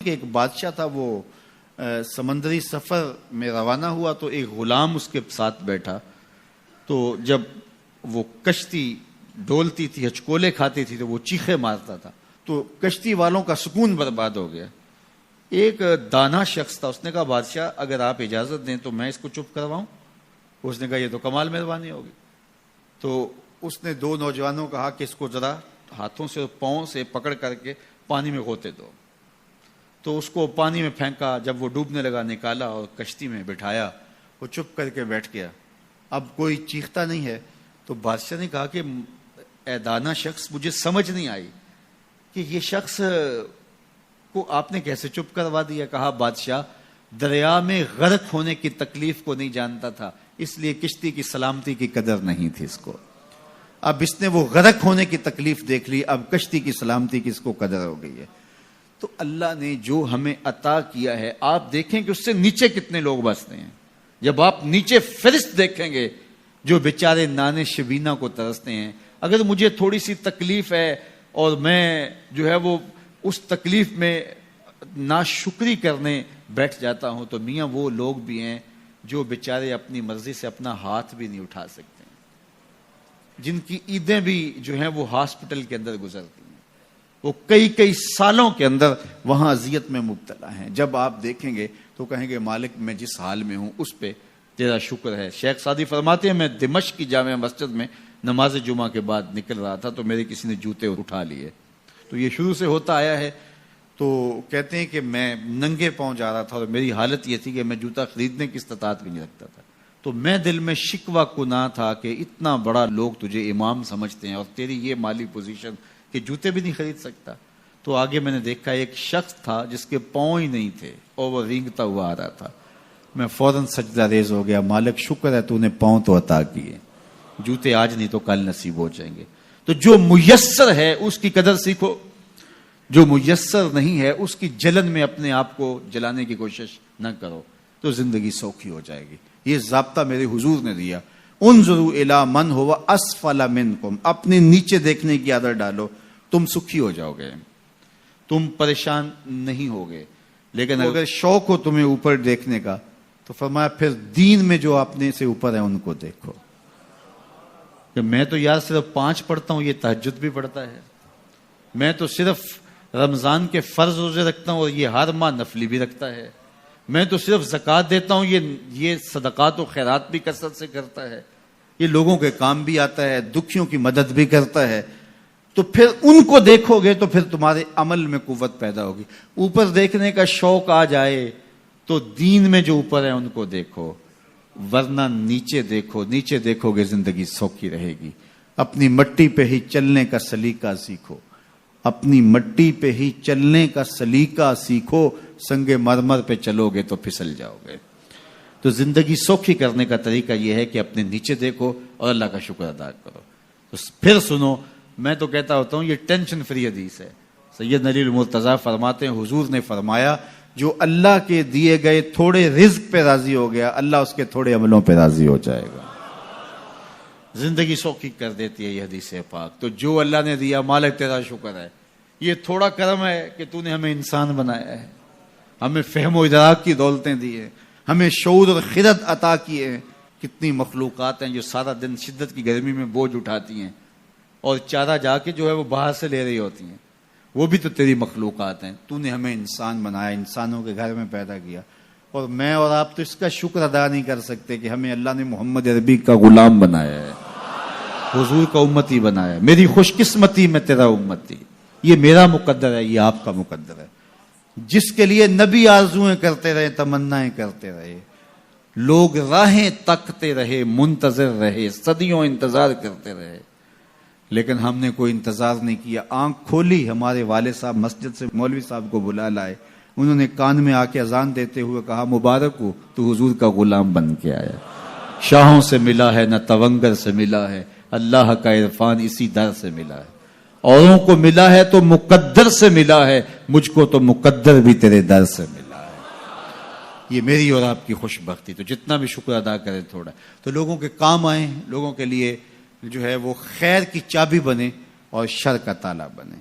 کہ ایک بادشاہ تھا، وہ سمندری سفر میں روانہ ہوا تو ایک غلام اس کے ساتھ بیٹھا. تو جب وہ کشتی ڈولتی تھی، ہچکولے کھاتی تھی تو وہ چیخے مارتا تھا، تو کشتی والوں کا سکون برباد ہو گیا. ایک دانا شخص تھا، اس نے کہا بادشاہ اگر آپ اجازت دیں تو میں اس کو چپ کرواؤں. اس نے کہا یہ تو کمال مہربانی ہوگی. تو اس نے دو نوجوانوں کو کہا کہ اس کو ذرا ہاتھوں سے پاؤں سے پکڑ کر کے پانی میں غوطے دو. تو اس کو پانی میں پھینکا، جب وہ ڈوبنے لگا نکالا اور کشتی میں بٹھایا. وہ چپ کر کے بیٹھ گیا، اب کوئی چیختا نہیں ہے. تو بادشاہ نے کہا کہ اے دانا شخص، مجھے سمجھ نہیں آئی کہ یہ شخص کو آپ نے کیسے چپ کروا دیا. کہا بادشاہ دریا میں غرق ہونے کی تکلیف کو نہیں جانتا تھا، اس لیے کشتی کی سلامتی کی قدر نہیں تھی اس کو. اب اس نے وہ غرق ہونے کی تکلیف دیکھ لی، اب کشتی کی سلامتی کی اس کو قدر ہو گئی ہے. تو اللہ نے جو ہمیں عطا کیا ہے، آپ دیکھیں کہ اس سے نیچے کتنے لوگ بستے ہیں. جب آپ نیچے فرشت دیکھیں گے جو بیچارے نانے شبینہ کو ترستے ہیں. اگر مجھے تھوڑی سی تکلیف ہے اور میں جو ہے وہ اس تکلیف میں ناشکری کرنے بیٹھ جاتا ہوں، تو میاں وہ لوگ بھی ہیں جو بیچارے اپنی مرضی سے اپنا ہاتھ بھی نہیں اٹھا سکتے ہیں، جن کی عیدیں بھی جو ہیں وہ ہاسپٹل کے اندر گزرتی ہیں، وہ کئی سالوں کے اندر وہاں اذیت میں مبتلا ہیں. جب آپ دیکھیں گے تو کہیں گے مالک میں جس حال میں ہوں اس پہ تیرا شکر ہے. شیخ سعدی فرماتے ہیں میں دمشق کی جامع مسجد میں نماز جمعہ کے بعد نکل رہا تھا تو میرے کسی نے جوتے اٹھا لیے. تو یہ شروع سے ہوتا آیا ہے. تو کہتے ہیں کہ میں ننگے پاؤں جا رہا تھا اور میری حالت یہ تھی کہ میں جوتا خریدنے کی استطاعت بھی نہیں رکھتا تھا. تو میں دل میں شکوہ گناہ تھا کہ اتنا بڑا لوگ تجھے امام سمجھتے ہیں اور تیری یہ مالی پوزیشن کہ جوتے بھی نہیں خرید سکتا. تو آگے میں نے دیکھا ایک شخص تھا جس کے پاؤں ہی نہیں تھے اور وہ رینگتا ہوا آ رہا تھا. میں فوراً سجدہ ریز ہو گیا، مالک شکر ہے تو نے پاؤں تو عطا کیے، جوتے آج نہیں تو کل نصیب ہو جائیں گے. تو جو میسر ہے اس کی قدر سیکھو، جو میسر نہیں ہے اس کی جلن میں اپنے آپ کو جلانے کی کوشش نہ کرو، تو زندگی سوکھی ہو جائے گی. یہ ضابطہ میرے حضور نے دیا. انظروا الی من هو اسفل منکم، اپنے نیچے دیکھنے کی عادت ڈالو، تم سکھی ہو جاؤ گے، تم پریشان نہیں ہوگے. لیکن اگر شوق ہو تمہیں اوپر دیکھنے کا تو فرمایا پھر دین میں جو اپنے سے اوپر ہے ان کو دیکھو. کہ میں تو یار صرف 5 پڑھتا ہوں، یہ تہجد بھی پڑھتا ہے. میں تو صرف رمضان کے فرض روزے رکھتا ہوں اور یہ ہر ماہ نفلی بھی رکھتا ہے. میں تو صرف زکوٰۃ دیتا ہوں، یہ صدقات و خیرات بھی کثرت سے کرتا ہے. یہ لوگوں کے کام بھی آتا ہے، دکھیوں کی مدد بھی کرتا ہے. تو پھر ان کو دیکھو گے تو پھر تمہارے عمل میں قوت پیدا ہوگی. اوپر دیکھنے کا شوق آ جائے تو دین میں جو اوپر ہے ان کو دیکھو، ورنہ نیچے دیکھو. نیچے دیکھو گے زندگی سوکھی رہے گی. اپنی مٹی پہ ہی چلنے کا سلیقہ سیکھو، اپنی مٹی پہ ہی چلنے کا سلیقہ سیکھو. سنگ مرمر پہ چلو گے تو پھسل جاؤ گے. تو زندگی سوکھی کرنے کا طریقہ یہ ہے کہ اپنے نیچے دیکھو اور اللہ کا شکر ادا کرو. تو پھر سنو، میں تو کہتا ہوتا ہوں یہ ٹینشن فری حدیث ہے. سید علی المرتضیٰ فرماتے ہیں حضور نے فرمایا جو اللہ کے دیے گئے تھوڑے رزق پہ راضی ہو گیا، اللہ اس کے تھوڑے عملوں پہ راضی ہو جائے گا. زندگی سوکھی کر دیتی ہے یہ حدیث پاک. تو جو اللہ نے دیا مالک تیرا شکر ہے. یہ تھوڑا کرم ہے کہ تو نے ہمیں انسان بنایا ہے، ہمیں فہم و ادراک کی دولتیں دی ہیں، ہمیں شعور اور خرد عطا کیے ہیں. کتنی مخلوقات ہیں جو سارا دن شدت کی گرمی میں بوجھ اٹھاتی ہیں اور چارہ جا کے جو ہے وہ باہر سے لے رہی ہوتی ہیں. وہ بھی تو تیری مخلوقات ہیں. تو نے ہمیں انسان بنایا، انسانوں کے گھر میں پیدا کیا. اور میں اور آپ تو اس کا شکر ادا نہیں کر سکتے کہ ہمیں اللہ نے محمد عربی کا غلام بنایا ہے، حضور کا امتی بنایا ہے. میری خوش قسمتی میں تیرا امتی. یہ میرا مقدر ہے، یہ آپ کا مقدر ہے. جس کے لیے نبی آرزویں کرتے رہے، تمنائیں کرتے رہے، لوگ راہیں تکتے رہے، منتظر رہے، صدیوں انتظار کرتے رہے، لیکن ہم نے کوئی انتظار نہیں کیا. آنکھ کھولی، ہمارے والد صاحب مسجد سے مولوی صاحب کو بلا لائے. انہوں نے کان میں آ کے اذان دیتے ہوئے کہا مبارک ہو تو حضور کا غلام بن کے آیا. شاہوں سے ملا ہے نہ تونگر سے ملا ہے، اللہ کا عرفان اسی در سے ملا ہے. اوروں کو ملا ہے تو مقدر سے ملا ہے، مجھ کو تو مقدر بھی تیرے در سے ملا ہے. یہ میری اور آپ کی خوش بختی. تو جتنا بھی شکر ادا کرے تھوڑا، تو لوگوں کے کام آئیں، لوگوں کے لیے جو ہے وہ خیر کی چابی بنے اور شر کا تالا بنے.